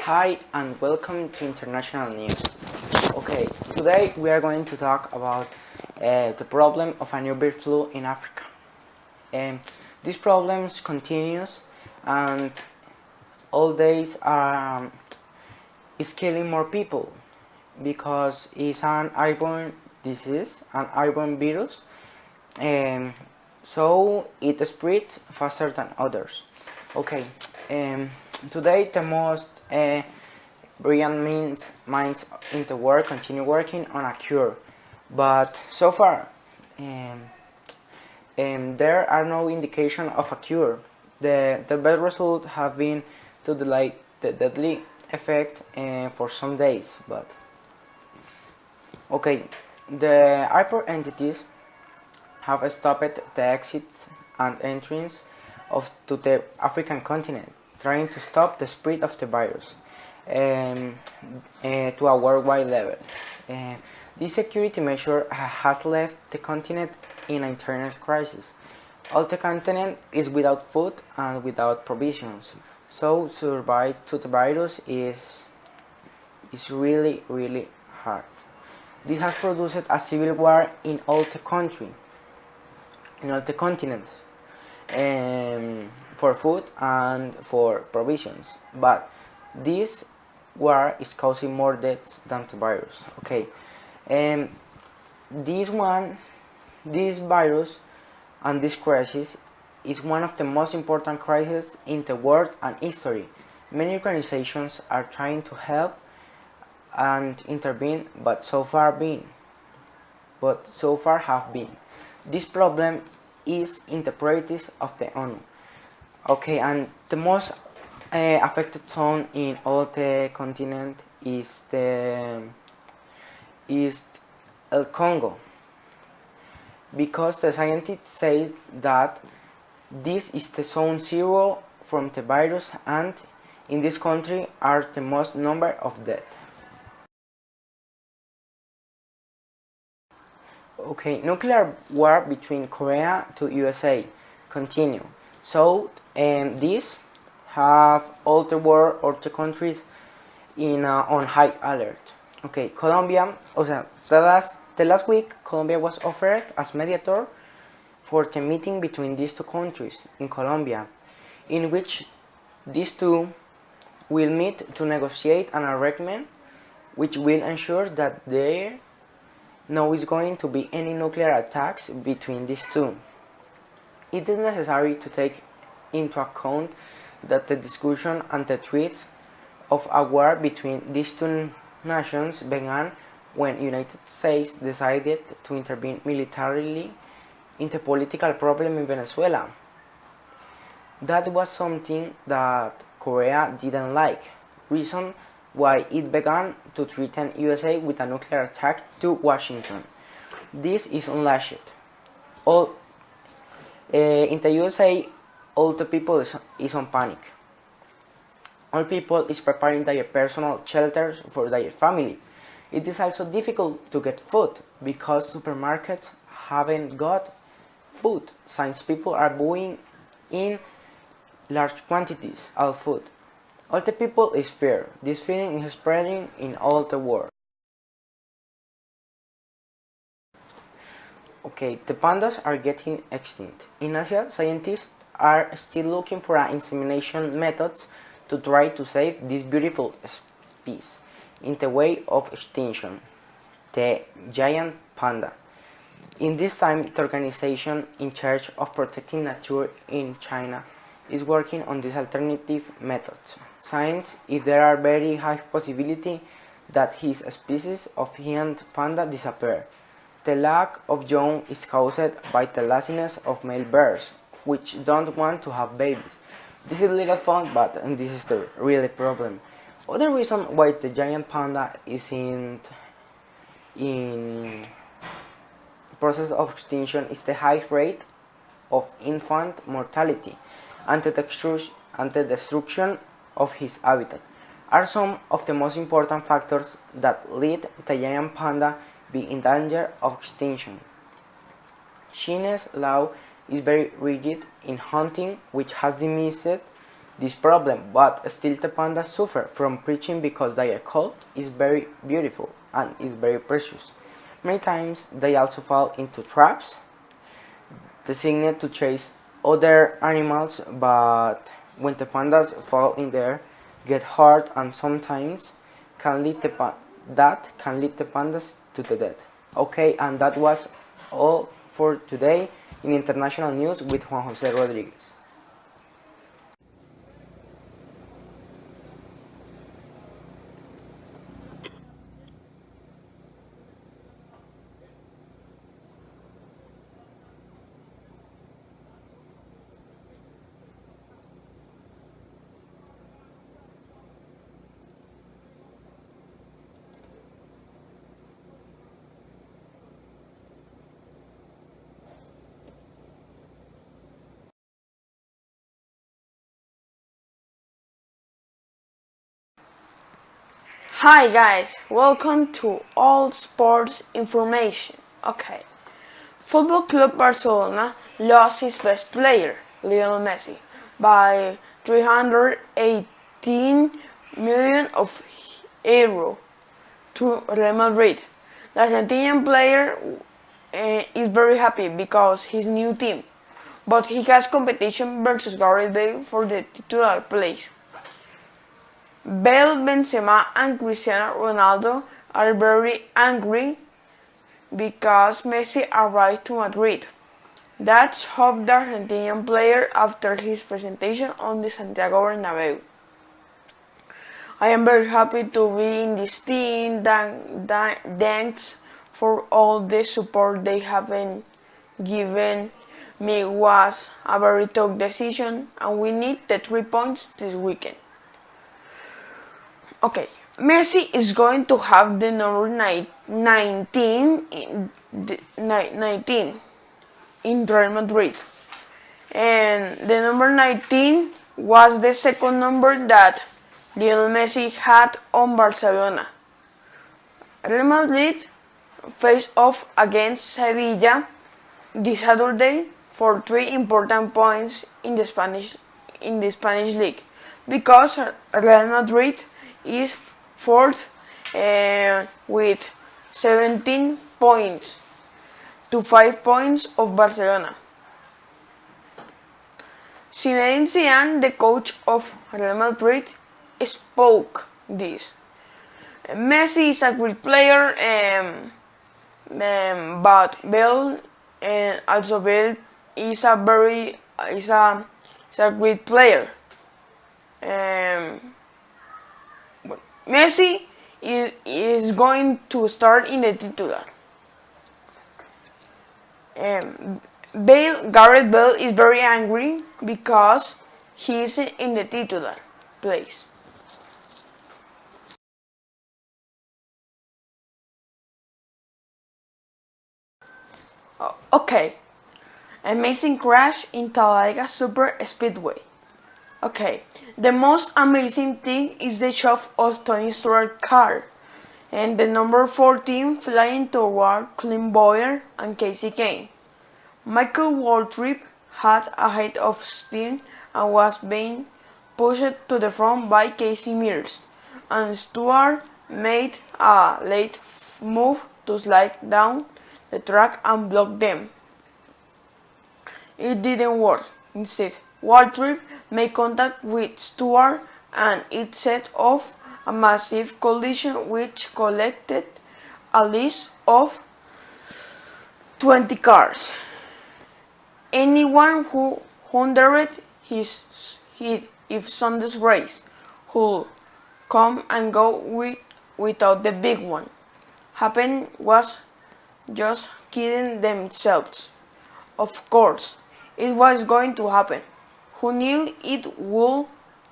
Hi and welcome to International News. Okay, today we are going to talk about the problem of a new bird flu in Africa. This problem continues and all days is killing more people because it's an airborne disease, an airborne virus, so it spreads faster than others. Okay, today the most brilliant minds in the world continue working on a cure, but so far there are no indication of a cure. The best result have been to delay the deadly effect for some days, but okay, the airport entities have stopped the exits and entries to the African continent, trying to stop the spread of the virus to a worldwide level. This security measure has left the continent in an internal crisis. All the continent is without food and without provisions, so survive to the virus is really hard. This has produced a civil war in all the country, in all the continents, for food and for provisions. But this war is causing more deaths than the virus. Okay, this virus and this crisis is one of the most important crises in the world and history. Many organizations are trying to help and intervene, but so far have been. This problem is in the priorities of the ONU. Okay, and the most affected zone in all the continent is El Congo, because the scientists say that this is the zone zero from the virus, and in this country are the most number of deaths. Okay, nuclear war between Korea to USA continue. So this have all the world or the countries on high alert. Okay, Colombia. The last week, Colombia was offered as mediator for the meeting between these two countries in Colombia, in which these two will meet to negotiate an agreement which will ensure that there no is going to be any nuclear attacks between these two. It is necessary to take into account that the discussion and the threats of a war between these two nations began when United States decided to intervene militarily in the political problem in Venezuela. That was something that Korea didn't like, reason why it began to threaten USA with a nuclear attack to Washington. This is unlatched. In the USA, all the people is on panic. All people is preparing their personal shelters for their family. It is also difficult to get food because supermarkets haven't got food, since people are buying in large quantities of food. All the people is fear. This feeling is spreading in all the world. Okay, the pandas are getting extinct. In Asia, scientists are still looking for insemination methods to try to save this beautiful species in the way of extinction, the giant panda. In this time, the organization in charge of protecting nature in China is working on these alternative methods. Since if there are very high possibility that his species of giant panda disappear. The lack of young is caused by the laziness of male bears, which don't want to have babies. This is little fun, but this is the really problem. Other reason why the giant panda is in process of extinction is the high rate of infant mortality and the destruction of his habitat are some of the most important factors that lead the giant panda be in danger of extinction. China's law is very rigid in hunting, which has dismissed this problem, but still the pandas suffer from preaching because their coat is very beautiful and is very precious. Many times they also fall into traps designed to chase other animals, but when the pandas fall in there, get hurt and sometimes that can lead the pandas to the death. Okay, and that was all for today in international news with Juan Jose Rodriguez. Hi guys, welcome to All Sports Information. Okay, Football Club Barcelona lost his best player, Lionel Messi, by 318 million of euro to Real Madrid. The Argentinian player is very happy because his new team, but he has competition versus Gareth Bale for the titular place. Bale, Benzema and Cristiano Ronaldo are very angry because Messi arrived to Madrid. That's hope the Argentinian player after his presentation on the Santiago Bernabeu. I am very happy to be in this team. Thanks for all the support they have been given me. Was a very tough decision and we need the 3 points this weekend. Okay, Messi is going to have the number 19 in Real Madrid. And the number 19 was the second number that Lionel Messi had on Barcelona. Real Madrid face off against Sevilla this Saturday for 3 important points in the Spanish league, because Real Madrid is fourth with 17 points to 5 points of Barcelona. Zinedine Zidane, the coach of Real Madrid, spoke this. Messi is a great player, but Bale also Bale is a great player. Messi is going to start in the titular. Gareth Bale is very angry because he is in the titular place. Okay, amazing crash in Talladega Super Speedway. Okay, the most amazing thing is the shot of Tony Stewart's car and the number 14 flying toward Clint Bowyer and Casey Kane. Michael Waltrip had a head of steam and was being pushed to the front by Casey Mears, and Stewart made a late move to slide down the track and block them. It didn't work. Instead, Waltrip made contact with Stewart and it set off a massive collision which collected a list of 20 cars. Anyone who wondered if Sunday's race would come and go without the big one happened was just kidding themselves. Of course, it was going to happen. Who knew it would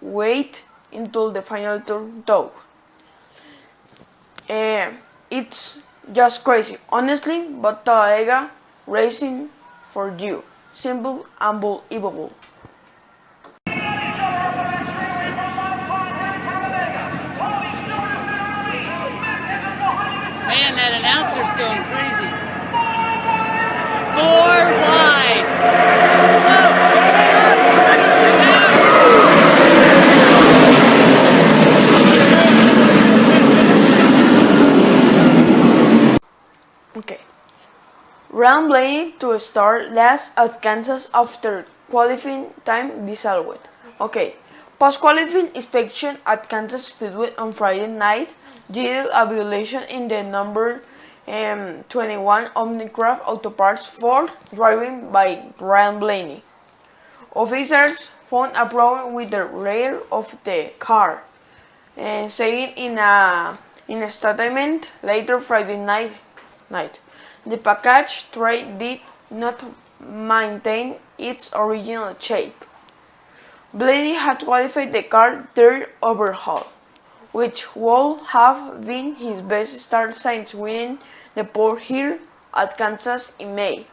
wait until the final turn though? It's just crazy, honestly, but Talladega racing for you. Simple, unbelievable. Man, that announcer's going crazy. 4 wide. Whoa. Okay. Ryan Blaney to start last at Kansas after qualifying time disallowed. Okay. Post-qualifying inspection at Kansas Speedway on Friday night yielded a violation in the number 21 Omnicraft Autoparts fault driving by Ryan Blaney. Officers found a problem with the rear of the car, saying in a statement later Friday night. The package tray did not maintain its original shape. Blaney had qualified the car third overhaul, which would have been his best start since winning the pole here at Kansas in May.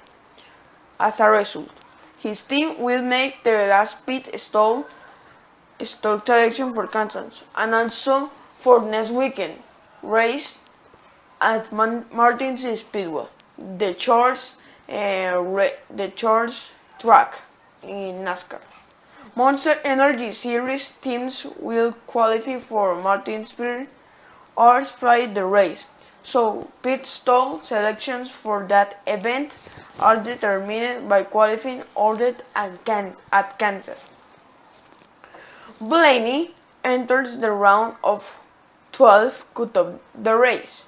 As a result, his team will make the last pit stop selection for Kansas and also for next weekend race at Martin's Speedway, the Charles track in NASCAR. Monster Energy Series teams will qualify for Martinsville or play the race, so pit stop selections for that event are determined by qualifying ordered at Kansas. Blaney enters the round of 12 cut off the race,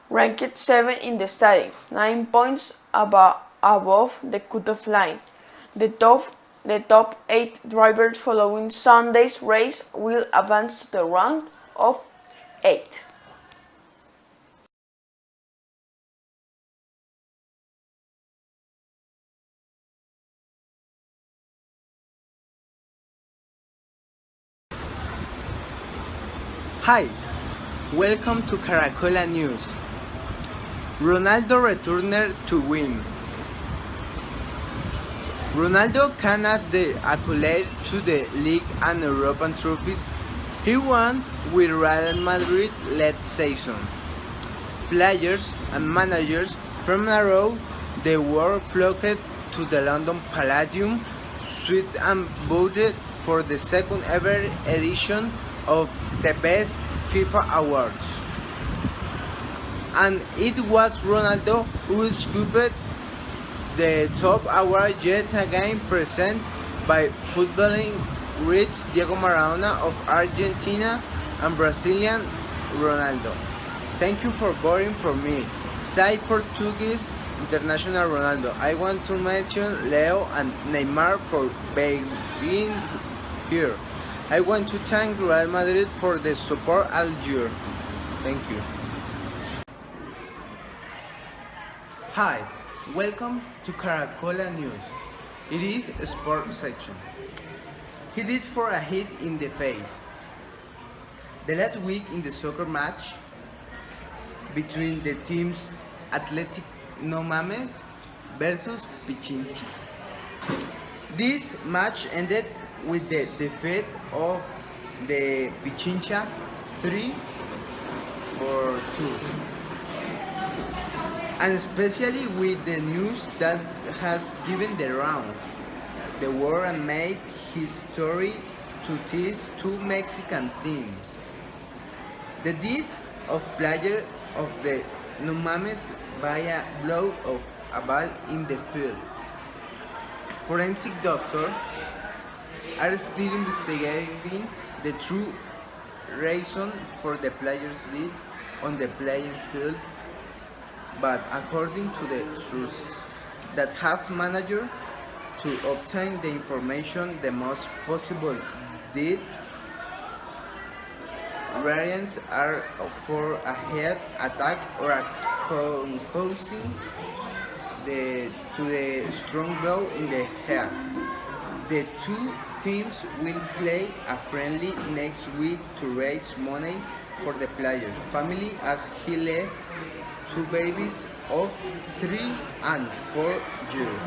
ranked 7 in the standings, 9 points above the cutoff line. The top 8 drivers following Sunday's race will advance to the round of 8. Hi, welcome to Caracola News. Ronaldo returned to win. Ronaldo can add the accolade to the league and European trophies he won with Real Madrid last season. Players and managers from around the world flocked to the London Palladium suite and voted for the second ever edition of the Best FIFA Awards. And it was Ronaldo who scooped the top award yet again, presented by footballing greats Diego Maradona of Argentina and Brazilian Ronaldo. Thank you for voting for me. Say Portuguese international Ronaldo. I want to mention Leo and Neymar for being here. I want to thank Real Madrid for the support all year. Thank you. Hi, welcome to Caracola News. It is a sport section. He did for a hit in the face. The last week in the soccer match between the teams Athletic No Mames versus Pichincha. This match ended with the defeat of the Pichincha 3-2, and especially with the news that has given the round the world and made history to these two Mexican teams. The death of player of the No Mames by a blow of a ball in the field. Forensic doctors are still investigating the true reason for the player's death on the playing field, but according to the sources that have managed to obtain the information, the most possible death variants are for a head attack or a concussion to the strong blow in the head. The two teams will play a friendly next week to raise money for the player's family as he left two babies of 3 and 4 years.